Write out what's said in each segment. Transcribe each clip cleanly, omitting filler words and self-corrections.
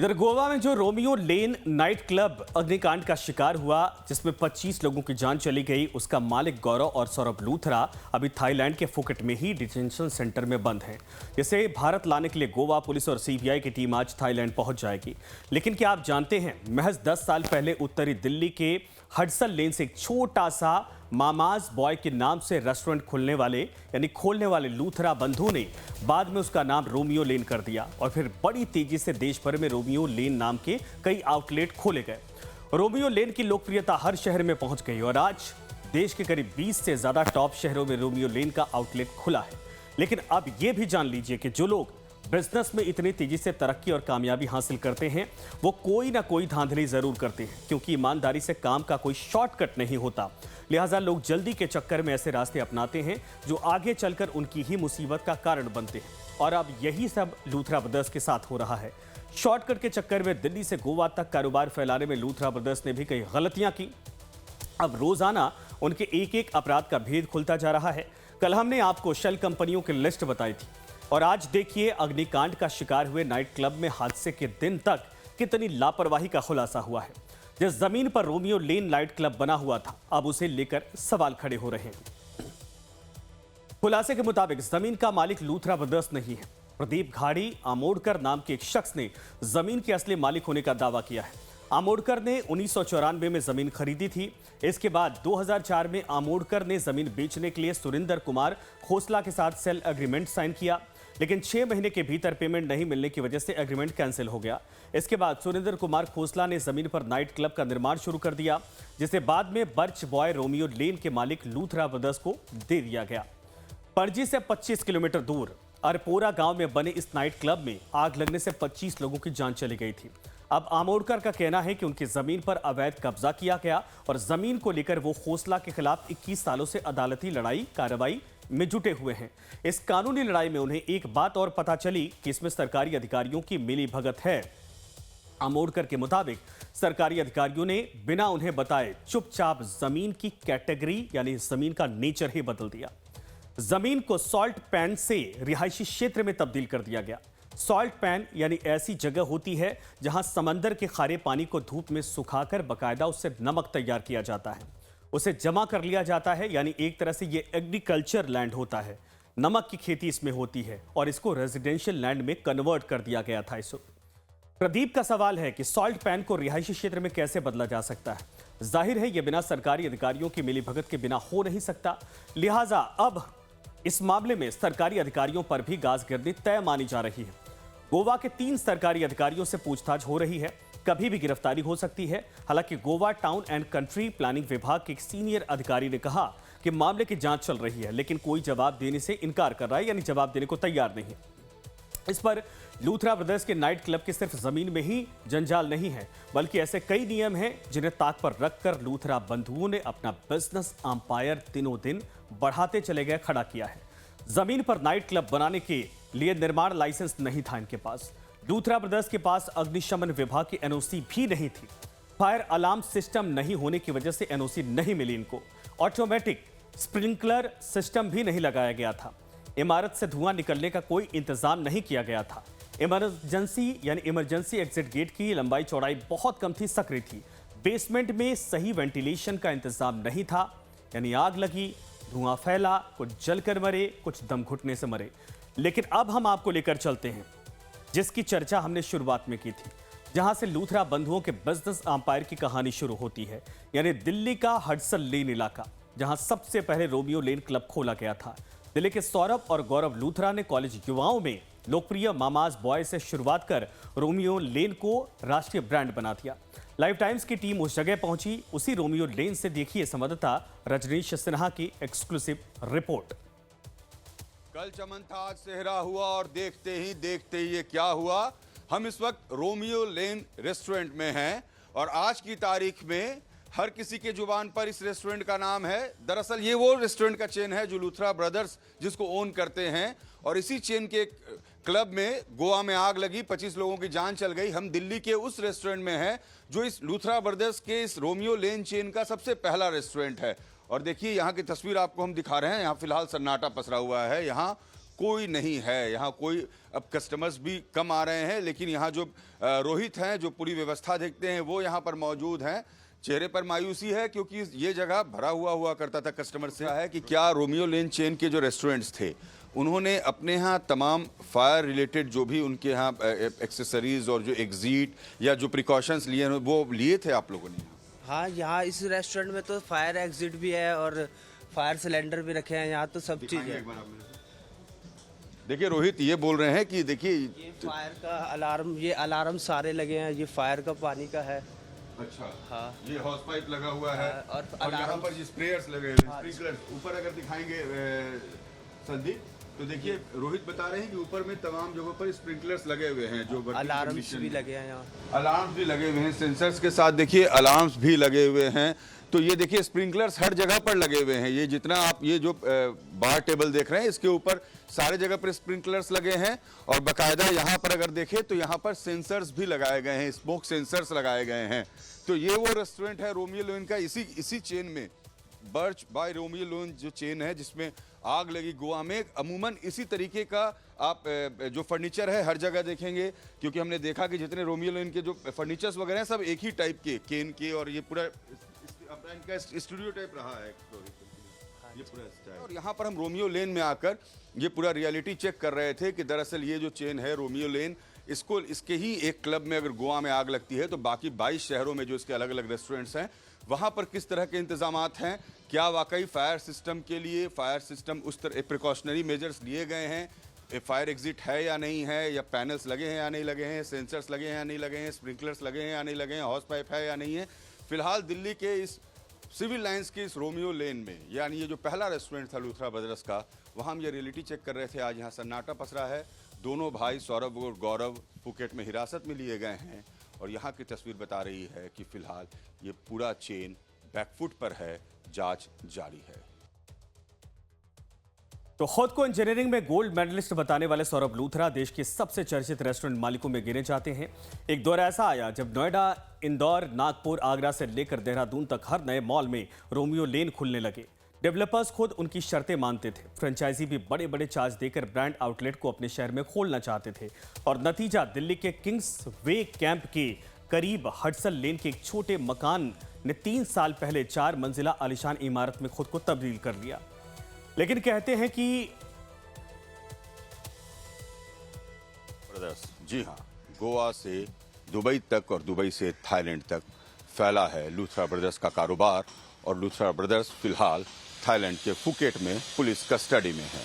इधर गोवा में जो रोमियो लेन नाइट क्लब अग्निकांड का शिकार हुआ, जिसमें 25 लोगों की जान चली गई, उसका मालिक गौरव और सौरभ लूथरा अभी थाईलैंड के फुकेट में ही डिटेंशन सेंटर में बंद हैं। इसे भारत लाने के लिए गोवा पुलिस और सीबीआई की टीम आज थाईलैंड पहुंच जाएगी। लेकिन क्या आप जानते हैं, महज 10 साल पहले उत्तरी दिल्ली के हडसन लेन से एक छोटा सा मामाज बॉय के नाम से रेस्टोरेंट खोलने वाले लूथरा बंधु ने बाद में उसका नाम रोमियो लेन कर दिया और फिर बड़ी तेजी से देश भर में रोमियो लेन नाम के कई आउटलेट खोले गए। रोमियो लेन की लोकप्रियता हर शहर में पहुंच गई और आज देश के करीब 20 से ज्यादा टॉप शहरों में रोमियो लेन का आउटलेट खुला है। लेकिन अब यह भी जान लीजिए कि जो लोग बिजनेस में इतनी तेजी से तरक्की और कामयाबी हासिल करते हैं, वो कोई ना कोई धांधली जरूर करते हैं, क्योंकि ईमानदारी से काम का कोई शॉर्टकट नहीं होता। लिहाजा लोग जल्दी के चक्कर में ऐसे रास्ते अपनाते हैं जो आगे चलकर उनकी ही मुसीबत का कारण बनते हैं। और अब यही सब लूथरा ब्रदर्स के साथ हो रहा है। शॉर्टकट के चक्कर में दिल्ली से गोवा तक कारोबार फैलाने में लूथरा ब्रदर्स ने भी कई गलतियां की। अब रोजाना उनके एक एक अपराध का भेद खुलता जा रहा है। कल हमने आपको शेल कंपनियों की लिस्ट बताई थी और आज देखिए अग्निकांड का शिकार हुए नाइट क्लब में हादसे के दिन तक कितनी लापरवाही का खुलासा हुआ है। जिस जमीन पर रोमियो लेन नाइट क्लब बना हुआ था, अब उसे लेकर सवाल खड़े हो रहे हैं। खुलासे के मुताबिक जमीन का मालिक लूथरा ब्रदर्स नहीं है। प्रदीप घाड़ी आमोडकर नाम के एक शख्स ने जमीन के असली मालिक होने का दावा किया है। आमोडकर ने 1994 में जमीन खरीदी थी। इसके बाद 2004 में आमोडकर ने जमीन बेचने के लिए सुरेंद्र कुमार खोसला के साथ सेल एग्रीमेंट साइन किया, लेकिन 6 महीने के भीतर पेमेंट नहीं मिलने की वजह से एग्रीमेंट कैंसिल हो गया। इसके बाद सुरेंद्र कुमार खोसला ने जमीन पर नाइट क्लब का निर्माण शुरू कर दिया, जिसे बाद में बर्च बॉय रोमियो लेन के मालिक लूथरा ब्रदर्स को दे दिया गया। पणजी से 25 किलोमीटर दूर अरपोरा गांव में बने इस नाइट क्लब में आग लगने से 25 लोगों की जान चली गई थी। अब आमोडकर का कहना है कि उनकी जमीन पर अवैध कब्जा किया गया और जमीन को लेकर वो खोसला के खिलाफ 21 सालों से अदालती कार्रवाई में जुटे हुए हैं। इस कानूनी लड़ाई में उन्हें एक बात और पता चली कि इसमें सरकारी अधिकारियों की मिलीभगत है। आमोडकर के मुताबिक सरकारी अधिकारियों ने बिना उन्हें बताए चुपचाप जमीन की कैटेगरी यानी जमीन का नेचर ही बदल दिया। जमीन को सॉल्ट पैन से रिहायशी क्षेत्र में तब्दील कर दिया गया। सॉल्ट पैन यानी ऐसी जगह होती है जहां समंदर के खारे पानी को धूप में सुखाकर बकायदा उससे नमक तैयार किया जाता है, उसे जमा कर लिया जाता है। यानी एक तरह से ये एग्रीकल्चर लैंड होता है। नमक की खेती इसमें होती है और इसको रेजिडेंशियल लैंड में कन्वर्ट कर दिया गया था। इस प्रदीप का सवाल है कि सॉल्ट पैन को रिहायशी क्षेत्र में कैसे बदला जा सकता है। जाहिर है यह बिना सरकारी अधिकारियों की मिलीभगत के बिना हो नहीं सकता। लिहाजा अब इस मामले में सरकारी अधिकारियों पर भी गाज गिरनी तय मानी जा रही है। गोवा के 3 सरकारी अधिकारियों से पूछताछ हो रही है, कभी भी गिरफ्तारी हो सकती है। हालांकि Goa town and country planning विभाग के एक सीनियर अधिकारी ने कहा कि मामले की जांच चल रही है, लेकिन कोई जवाब देने से इनकार कर रहा है, यानी जवाब देने को तैयार नहीं है। इस पर लूथरा ब्रदर्स के नाइट क्लब के सिर्फ जमीन में ही जंजाल नहीं है, बल्कि ऐसे कई नियम हैं जिन्हें ताक पर रखकर लूथरा बंधुओं ने अपना बिजनेस एम्पायर दिनों दिन बढ़ाते चले गए, खड़ा किया है। जमीन पर नाइट क्लब बनाने के लिए निर्माण लाइसेंस नहीं था इनके पास। लूथरा ब्रदर्स के पास अग्निशमन विभाग की एनओसी भी नहीं थी। फायर अलार्म सिस्टम नहीं होने की वजह से एनओसी नहीं मिली इनको। ऑटोमेटिक स्प्रिंकलर सिस्टम भी नहीं लगाया गया था। इमारत से धुआं निकलने का कोई इंतजाम नहीं किया गया था। इमरजेंसी एग्जिट गेट की लंबाई चौड़ाई बहुत कम थी, सकरी थी। बेसमेंट में सही वेंटिलेशन का इंतजाम नहीं था, यानी आग लगी, धुआं फैला, कुछ जलकर मरे, कुछ दम घुटने से मरे। लेकिन अब हम आपको लेकर चलते हैं जिसकी चर्चा हमने शुरुआत में की थी, जहां से लूथरा बंधुओं के बिजनेस एम्पायर की कहानी शुरू होती है, यानी दिल्ली का हडसन लेन इलाका, जहां सबसे पहले रोमियो लेन क्लब खोला गया था। दिल्ली के सौरभ और गौरव लूथरा ने कॉलेज युवाओं में लोकप्रिय मामाज बॉय से शुरुआत कर रोमियो लेन को राष्ट्रीय ब्रांड बना दिया। लाइव टाइम्स की टीम उस जगह पहुंची। उसी रोमियो लेन से देखिए संवाददाता रजनीश सिन्हा की एक्सक्लूसिव रिपोर्ट। कल चमन था, आज सेहरा हुआ और देखते ही ये क्या हुआ। हम इस वक्त रोमियो लेन रेस्टोरेंट में हैं और आज की तारीख में हर किसी के जुबान पर इस रेस्टोरेंट का नाम है। दरअसल ये वो रेस्टोरेंट का चेन है जो लूथरा ब्रदर्स जिसको ओन करते हैं, और इसी चेन के क्लब में गोवा में आग लगी, 25 लोगों की जान चल गई। हम दिल्ली के उस रेस्टोरेंट में हैं जो इस लूथरा ब्रदर्स के इस रोमियो लेन चेन का सबसे पहला रेस्टोरेंट है। और देखिए यहाँ की तस्वीर आपको हम दिखा रहे हैं। यहाँ फिलहाल सन्नाटा पसरा हुआ है, यहाँ कोई नहीं है यहाँ, कोई अब कस्टमर्स भी कम आ रहे हैं, लेकिन यहाँ जो रोहित हैं जो पूरी व्यवस्था देखते हैं वो यहाँ पर मौजूद हैं। चेहरे पर मायूसी है क्योंकि ये जगह भरा हुआ करता था कस्टमर से। है कि क्या रोमियो लेन चेन के जो रेस्टोरेंट्स थे उन्होंने अपने यहाँ तमाम फायर रिलेटेड जो भी उनके यहाँ एक्सेसरीज और जो एग्जिट या जो प्रिकॉशंस लिए हैं वो लिए थे आप लोगों ने? हाँ, यहाँ इस रेस्टोरेंट में तो फायर एग्जिट भी है और फायर सिलेंडर भी रखे हैं। यहाँ तो सब चीज़ है। देखिए रोहित ये बोल रहे हैं कि देखिए ये फायर का अलार्म, ये अलार्म सारे लगे हैं। ये फायर का पानी का है। अच्छा, हाँ, ये हॉस पाइप लगा हुआ है और यहाँ पर ये स्प्रेयर्स लगे हुए हैं, स्प्रिंकलर्स ऊपर अगर दिखाएंगे संदीप तो देखिए रोहित बता रहे हैं कि ऊपर में तमाम जगहों पर स्प्रिंकलर्स लगे हुए हैं, जो अलार्म्स भी लगे हैं यहाँ। अलार्म्स भी लगे हुए हैं, सेंसर्स के साथ देखिए अलार्म्स भी लगे हुए हैं। तो ये देखिए स्प्रिंकलर्स हर जगह पर लगे हुए हैं। ये जितना आप ये जो बार टेबल देख रहे हैं इसके ऊपर सारे जगह पर स्प्रिंकलर्स लगे हैं और बाकायदा यहाँ पर अगर देखें तो यहाँ पर सेंसर्स भी लगाए गए हैं, स्मोक सेंसर्स लगाए गए हैं। तो ये वो रेस्टोरेंट है रोमियो लेन का, इसी चेन में बर्च बाय रोमियो लेन जो चेन है जिसमें आग लगी गोवा में। अमूमन इसी तरीके का आप जो फर्नीचर है हर जगह देखेंगे, क्योंकि हमने देखा कि जितने रोमियो लेन के जो फर्नीचर्स वगैरह हैं सब एक ही टाइप के केन के, और ये पूरा अपना इनका स्टूडियो टाइप रहा है ये पूरा स्टाइल। और यहाँ पर हम रोमियो लेन में आकर ये पूरा रियलिटी चेक कर रहे थे कि दरअसल ये जो चेन है रोमियो लेन, इसके ही एक क्लब में अगर गोवा में आग लगती है तो बाकी 22 शहरों में जो इसके अलग अलग रेस्टोरेंट्स हैं वहाँ पर किस तरह के इंतजामात हैं, क्या वाकई फायर सिस्टम के लिए फायर सिस्टम उस तरह प्रिकॉशनरी मेजर्स लिए गए हैं, फायर एग्जिट है या नहीं है, या पैनल्स लगे हैं या नहीं लगे हैं, सेंसर्स लगे हैं या नहीं लगे हैं, स्प्रिंकलर्स लगे हैं या नहीं लगे हैं, हॉस पाइप है या नहीं है। फिलहाल दिल्ली के इस सिविल लाइंस के इस रोमियो लेन में, यानी ये जो पहला रेस्टोरेंट था लूथरा ब्रदर्स का, वहाँ हम ये रियलिटी चेक कर रहे थे। आज यहाँ सन्नाटा पसरा है। दोनों भाई सौरभ और गौरव फुकेट में हिरासत में लिए गए हैं और यहाँ की तस्वीर बता रही है कि फिलहाल ये पूरा चेन बैकफुट पर है, जांच जारी है। तो खुद को इंजीनियरिंग में गोल्ड मेडलिस्ट बताने वाले सौरभ लूथरा देश के सबसे चर्चित रेस्टोरेंट मालिकों में गिने जाते हैं। एक दौर ऐसा आया जब नोएडा, इंदौर, नागपुर, आगरा से लेकर देहरादून तक हर नए मॉल में रोमियो लेन खुलने लगे। डेवलपर्स खुद उनकी शर्तें मानते थे। फ्रेंचाइजी भी बड़े बड़े चार्ज देकर ब्रांड आउटलेट को अपने शहर में खोलना चाहते थे और नतीजा दिल्ली के किंग्स वे कैंप के करीब हडसन लेन के एक छोटे मकान ने 3 साल पहले 4 मंजिला आलीशान इमारत में खुद को तब्दील कर लिया। लेकिन कहते हैं कि जी हाँ, गोवा से दुबई तक और दुबई से थाईलैंड तक फैला है लूथरा ब्रदर्स का कारोबार और लूथरा ब्रदर्स फिलहाल थाईलैंड के फुकेट में पुलिस कस्टडी में है।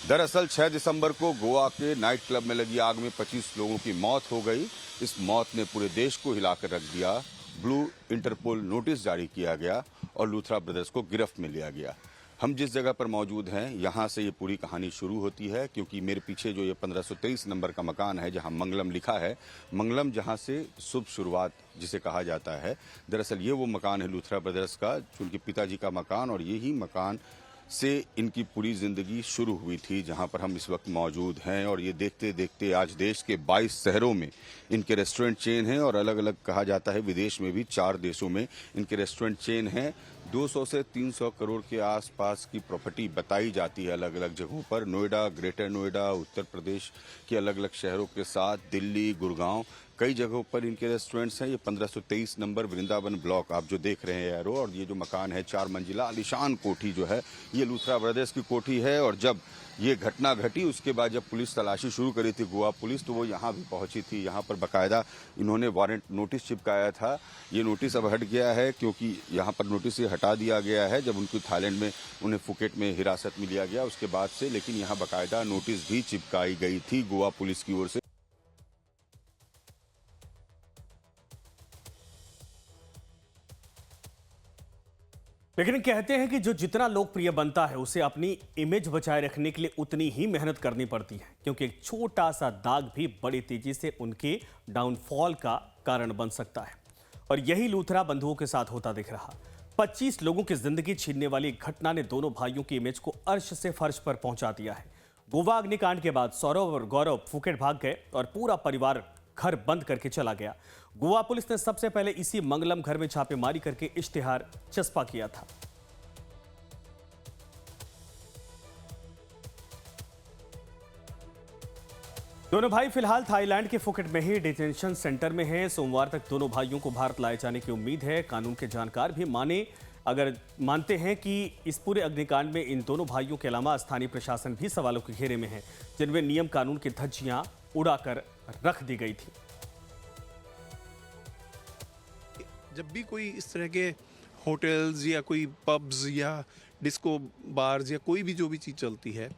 दरअसल 6 दिसंबर को गोवा के नाइट क्लब में लगी आग में 25 लोगों की मौत हो गई। इस मौत ने पूरे देश को हिलाकर रख दिया। ब्लू इंटरपोल नोटिस जारी किया गया और लूथरा ब्रदर्स को गिरफ्त में लिया गया। हम जिस जगह पर मौजूद हैं यहाँ से ये पूरी कहानी शुरू होती है, क्योंकि मेरे पीछे जो ये 1523 नंबर का मकान है जहाँ मंगलम लिखा है, मंगलम जहाँ से शुभ शुरुआत जिसे कहा जाता है, दरअसल ये वो मकान है लूथरा ब्रदर्स का, उनके पिताजी का मकान, और यही मकान से इनकी पूरी जिंदगी शुरू हुई थी जहां पर हम इस वक्त मौजूद हैं। और ये देखते देखते आज देश के 22 शहरों में इनके रेस्टोरेंट चेन हैं और अलग अलग कहा जाता है विदेश में भी 4 देशों में इनके रेस्टोरेंट चेन हैं। 200 से 300 करोड़ के आसपास की प्रॉपर्टी बताई जाती है अलग अलग जगहों पर। नोएडा, ग्रेटर नोएडा, उत्तर प्रदेश के अलग अलग शहरों के साथ दिल्ली, गुड़गांव, कई जगहों पर इनके रेस्टोरेंट्स हैं। ये 1523 नंबर वृंदावन ब्लॉक आप जो देख रहे हैं एरो, और ये जो मकान है 4 मंजिला आलीशान कोठी जो है ये लूथरा ब्रदर्स की कोठी है। और जब ये घटना घटी उसके बाद जब पुलिस तलाशी शुरू करी थी गोवा पुलिस, तो वो यहाँ भी पहुंची थी। यहाँ पर बाकायदा इन्होंने वारंट नोटिस चिपकाया था। ये नोटिस अब हट गया है क्योंकि यहाँ पर नोटिस ये हटा दिया गया है जब उनको थाईलैंड में उन्हें फुकेट में हिरासत में लिया गया उसके बाद से, लेकिन यहाँ बाकायदा नोटिस भी चिपकाई गई थी गोवा पुलिस की ओर से। लेकिन कहते हैं कि जो जितना लोकप्रिय बनता है उसे अपनी इमेज बचाए रखने के लिए उतनी ही मेहनत करनी पड़ती है, क्योंकि एक छोटा सा दाग भी बड़ी तेजी से उनके डाउनफॉल का कारण बन सकता है। और यही लूथरा बंधुओं के साथ होता दिख रहा। 25 लोगों की जिंदगी छीनने वाली घटना ने दोनों भाइयों की इमेज को अर्श से फर्श पर पहुंचा दिया है। गोवा अग्निकांड के बाद सौरभ और गौरव फुकेट भाग गए और पूरा परिवार घर बंद करके चला गया। गोवा पुलिस ने सबसे पहले इसी मंगलम घर में छापेमारी करके इश्तिहार चस्पा किया था। दोनों भाई फिलहाल थाईलैंड के फुकेट में ही डिटेंशन सेंटर में हैं। सोमवार तक दोनों भाइयों को भारत लाए जाने की उम्मीद है। कानून के जानकार भी मानते हैं कि इस पूरे अग्निकांड में इन दोनों भाइयों के अलावा स्थानीय प्रशासन भी सवालों के घेरे में है, जिनमें नियम कानून की धज्जियां उड़ाकर रख दी गई थी। जब भी कोई इस तरह के होटल्स या कोई पब्स या डिस्को बार्स या कोई भी जो भी चीज़ चलती है,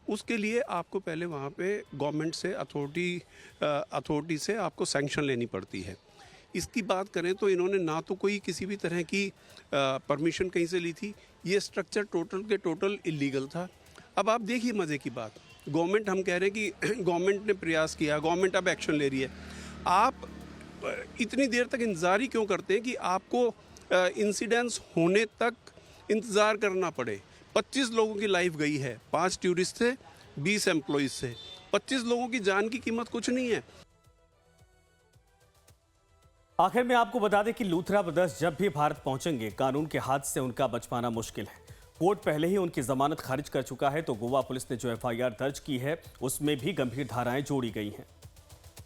उसके लिए आपको पहले वहाँ पे गवर्नमेंट से अथॉरिटी से आपको सैंक्शन लेनी पड़ती है। इसकी बात करें तो इन्होंने ना तो कोई किसी भी तरह की परमिशन कहीं से ली थी। ये स्ट्रक्चर टोटल के टोटल इलीगल था। अब आप देखिए मज़े की बात, गवर्नमेंट, हम कह रहे हैं कि गवर्नमेंट ने प्रयास किया, गवर्नमेंट अब एक्शन ले रही है। आप इतनी देर तक इंतज़ार ही क्यों करते हैं कि आपको इंसिडेंट्स होने तक इंतज़ार करना पड़े। 25 लोगों की लाइफ गई है, 5 टूरिस्ट थे, 20 एम्प्लॉइज थे। 25 लोगों की जान की कीमत कुछ नहीं है। आखिर में आपको बता दें कि लूथरा ब्रदर्स जब भी भारत पहुंचेंगे, कानून के हाथ से उनका बच पाना मुश्किल है। कोर्ट पहले ही उनकी जमानत खारिज कर चुका है, तो गोवा पुलिस ने जो एफआईआर दर्ज की है उसमें भी गंभीर धाराएं जोड़ी गई हैं।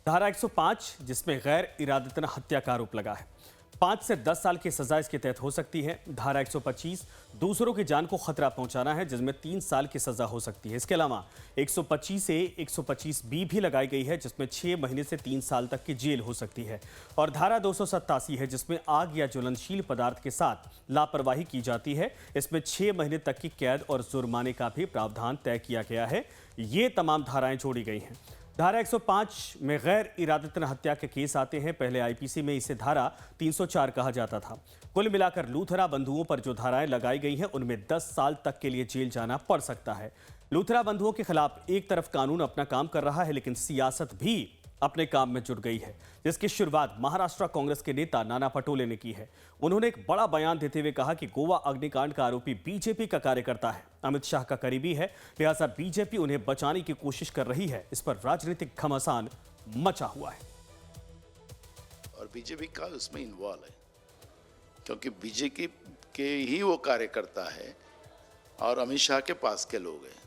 धारा 105 जिसमें गैर इरादतन हत्या का आरोप लगा है, 5 से 10 साल की सजा इसके तहत हो सकती है। धारा 125 दूसरों की जान को खतरा पहुंचाना है, जिसमें 3 साल की सजा हो सकती है। इसके अलावा 125 से 125B भी लगाई गई है, जिसमें 6 महीने से 3 साल तक की जेल हो सकती है। और धारा 287 है, जिसमें आग या ज्वलनशील पदार्थ के साथ लापरवाही की जाती है। इसमें 6 महीने तक की कैद और जुर्माने का भी प्रावधान तय किया गया है। ये तमाम धाराएं जोड़ी गई हैं। धारा 105 में गैर इरादतन हत्या के केस आते हैं। पहले आईपीसी में इसे धारा 304 कहा जाता था। कुल मिलाकर लूथरा बंधुओं पर जो धाराएं लगाई गई हैं, उनमें 10 साल तक के लिए जेल जाना पड़ सकता है। लूथरा बंधुओं के खिलाफ एक तरफ कानून अपना काम कर रहा है, लेकिन सियासत भी अपने काम में जुट गई है, जिसकी शुरुआत महाराष्ट्र कांग्रेस के नेता नाना पटोले ने की है। उन्होंने एक बड़ा बयान देते हुए कहा कि गोवा अग्निकांड का आरोपी बीजेपी का कार्यकर्ता है, अमित शाह का करीबी है, लिहाजा बीजेपी उन्हें बचाने की कोशिश कर रही है। इस पर राजनीतिक घमासान मचा हुआ है और बीजेपी का उसमें इन्वॉल्व है, क्योंकि बीजेपी के ही वो कार्यकर्ता है और अमित शाह के पास के लोग हैं,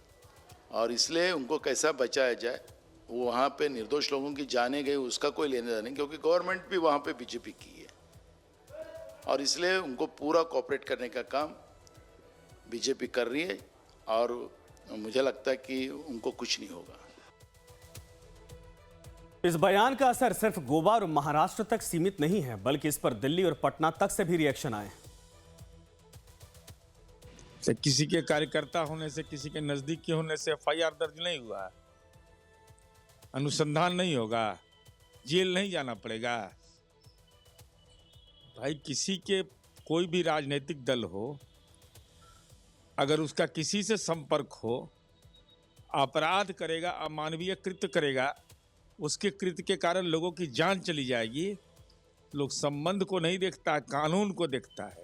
और इसलिए उनको कैसा बचाया जाए, वो वहाँ पे निर्दोष लोगों की जाने गई, उसका कोई लेने देना नहीं, क्योंकि गवर्नमेंट भी वहाँ पे बीजेपी की है, और इसलिए उनको पूरा कोऑपरेट करने का काम बीजेपी कर रही है, और मुझे लगता है कि उनको कुछ नहीं होगा। इस बयान का असर सिर्फ गोवा और महाराष्ट्र तक सीमित नहीं है, बल्कि इस पर दिल्ली और पटना तक से भी रिएक्शन आए। किसी के कार्यकर्ता होने से, किसी के नजदीकी होने से एफआईआर दर्ज नहीं हुआ, अनुसंधान नहीं होगा, जेल नहीं जाना पड़ेगा। भाई, किसी के कोई भी राजनीतिक दल हो, अगर उसका किसी से संपर्क हो, अपराध करेगा, अमानवीय कृत्य करेगा, उसके कृत्य के कारण लोगों की जान चली जाएगी। लोग संबंध को नहीं देखता, कानून को देखता है,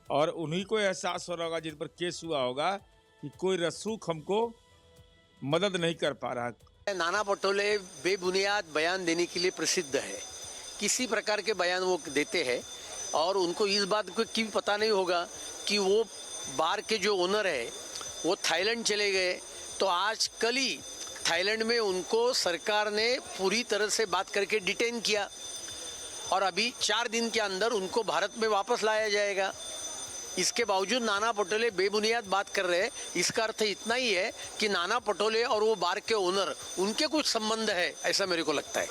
और उन्हीं को एहसास हो रहा होगा जिन पर केस हुआ होगा कि कोई रसूख हमको मदद नहीं कर पा रहा। नाना पटोले बेबुनियाद बयान देने के लिए प्रसिद्ध है। किसी प्रकार के बयान वो देते हैं, और उनको इस बात को की पता नहीं होगा कि वो बार के जो ओनर है वो थाईलैंड चले गए, तो आज कल ही थाईलैंड में उनको सरकार ने पूरी तरह से बात करके डिटेन किया, और अभी 4 दिन के अंदर उनको भारत में वापस लाया जाएगा। इसके बावजूद नाना पटोले बेबुनियाद बात कर रहे हैं। इसका अर्थ इतना ही है कि नाना पटोले और वो बार के ओनर, उनके कुछ संबंध है, ऐसा मेरे को लगता है।